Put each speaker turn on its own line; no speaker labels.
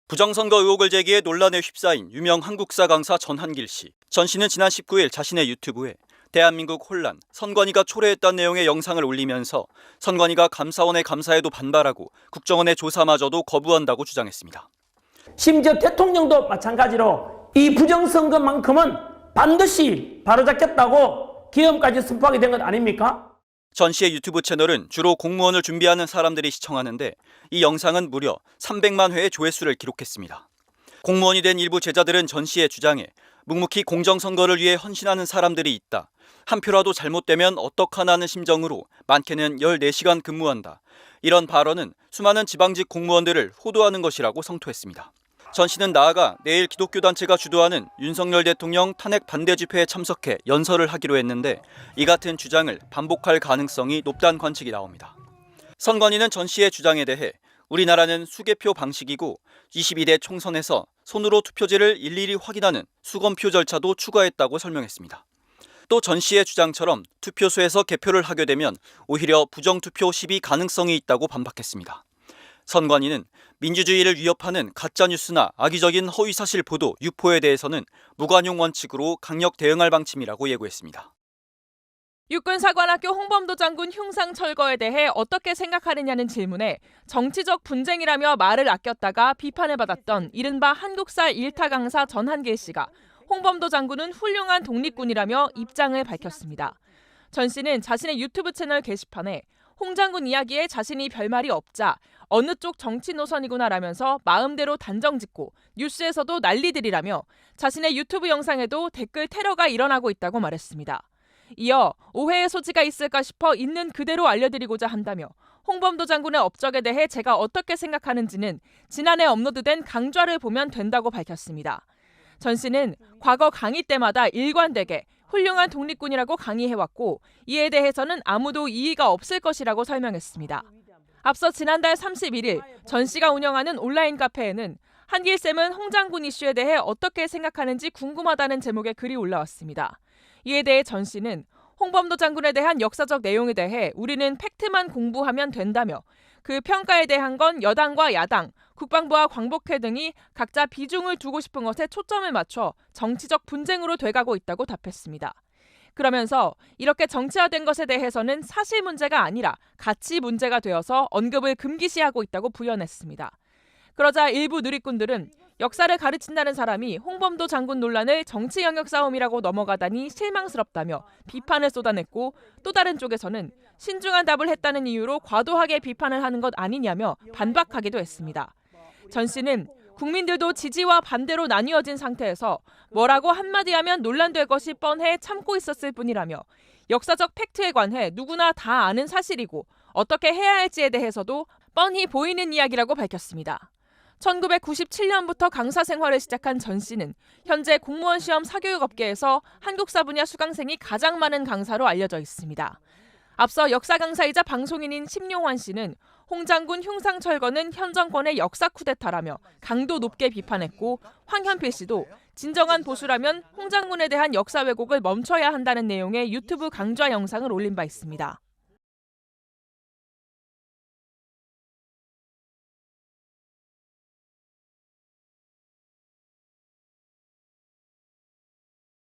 부정선거 의혹을 제기해 논란에 휩싸인 유명 한국사 강사 전한길 씨. 전 씨는 지난 19일 자신의 유튜브에 대한민국 혼란, 선관위가 초래했다는 내용의 영상을 올리면서 선관위가 감사원의 감사에도 반발하고 국정원의 조사마저도 거부한다고 주장했습니다.
심지어 대통령도 마찬가지로 이 부정선거만큼은 반드시 바로잡겠다고 계엄까지 선포하게 된 것 아닙니까?
전 씨의 유튜브 채널은 주로 공무원을 준비하는 사람들이 시청하는데 이 영상은 무려 300만 회의 조회수를 기록했습니다. 공무원이 된 일부 제자들은 전 씨의 주장에 묵묵히 공정선거를 위해 헌신하는 사람들이 있다. 한 표라도 잘못되면 어떡하나 하는 심정으로 많게는 14시간 근무한다. 이런 발언은 수많은 지방직 공무원들을 호도하는 것이라고 성토했습니다. 전 씨는 나아가 내일 기독교 단체가 주도하는 윤석열 대통령 탄핵 반대 집회에 참석해 연설을 하기로 했는데 이 같은 주장을 반복할 가능성이 높다는 관측이 나옵니다. 선관위는 전 씨의 주장에 대해 우리나라는 수개표 방식이고 22대 총선에서 손으로 투표지를 일일이 확인하는 수검표 절차도 추가했다고 설명했습니다. 또 전 씨의 주장처럼 투표소에서 개표를 하게 되면 오히려 부정투표 시비 가능성이 있다고 반박했습니다. 선관위는 민주주의를 위협하는 가짜뉴스나 악의적인 허위사실 보도, 유포에 대해서는 무관용 원칙으로 강력 대응할 방침이라고 예고했습니다.
육군사관학교 홍범도 장군 흉상 철거에 대해 어떻게 생각하느냐는 질문에 정치적 분쟁이라며 말을 아꼈다가 비판을 받았던 이른바 한국사 일타 강사 전한길 씨가 홍범도 장군은 훌륭한 독립군이라며 입장을 밝혔습니다. 전 씨는 자신의 유튜브 채널 게시판에 홍 장군 이야기에 자신이 별말이 없자 어느 쪽 정치 노선이구나라면서 마음대로 단정짓고 뉴스에서도 난리들이라며 자신의 유튜브 영상에도 댓글 테러가 일어나고 있다고 말했습니다. 이어 오해의 소지가 있을까 싶어 있는 그대로 알려드리고자 한다며 홍범도 장군의 업적에 대해 제가 어떻게 생각하는지는 지난해 업로드된 강좌를 보면 된다고 밝혔습니다. 전 씨는 과거 강의 때마다 일관되게 훌륭한 독립군이라고 강의해왔고 이에 대해서는 아무도 이의가 없을 것이라고 설명했습니다. 앞서 지난달 31일 전 씨가 운영하는 온라인 카페에는 한길쌤은 홍 장군 이슈에 대해 어떻게 생각하는지 궁금하다는 제목의 글이 올라왔습니다. 이에 대해 전 씨는 홍범도 장군에 대한 역사적 내용에 대해 우리는 팩트만 공부하면 된다며 그 평가에 대한 건 여당과 야당, 국방부와 광복회 등이 각자 비중을 두고 싶은 것에 초점을 맞춰 정치적 분쟁으로 돼가고 있다고 답했습니다. 그러면서 이렇게 정치화된 것에 대해서는 사실 문제가 아니라 가치 문제가 되어서 언급을 금기시하고 있다고 부연했습니다. 그러자 일부 누리꾼들은 역사를 가르친다는 사람이 홍범도 장군 논란을 정치 영역 싸움이라고 넘어가다니 실망스럽다며 비판을 쏟아냈고 또 다른 쪽에서는 신중한 답을 했다는 이유로 과도하게 비판을 하는 것 아니냐며 반박하기도 했습니다. 전 씨는 국민들도 지지와 반대로 나뉘어진 상태에서 뭐라고 한마디 하면 논란될 것이 뻔해 참고 있었을 뿐이라며 역사적 팩트에 관해 누구나 다 아는 사실이고 어떻게 해야 할지에 대해서도 뻔히 보이는 이야기라고 밝혔습니다. 1997년부터 강사 생활을 시작한 전 씨는 현재 공무원 시험 사교육 업계에서 한국사 분야 수강생이 가장 많은 강사로 알려져 있습니다. 앞서 역사 강사이자 방송인인 심용환 씨는 홍 장군 흉상 철거는 현 정권의 역사 쿠데타라며 강도 높게 비판했고 황현필 씨도 진정한 보수라면 홍 장군에 대한 역사 왜곡을 멈춰야 한다는 내용의 유튜브 강좌 영상을 올린 바 있습니다.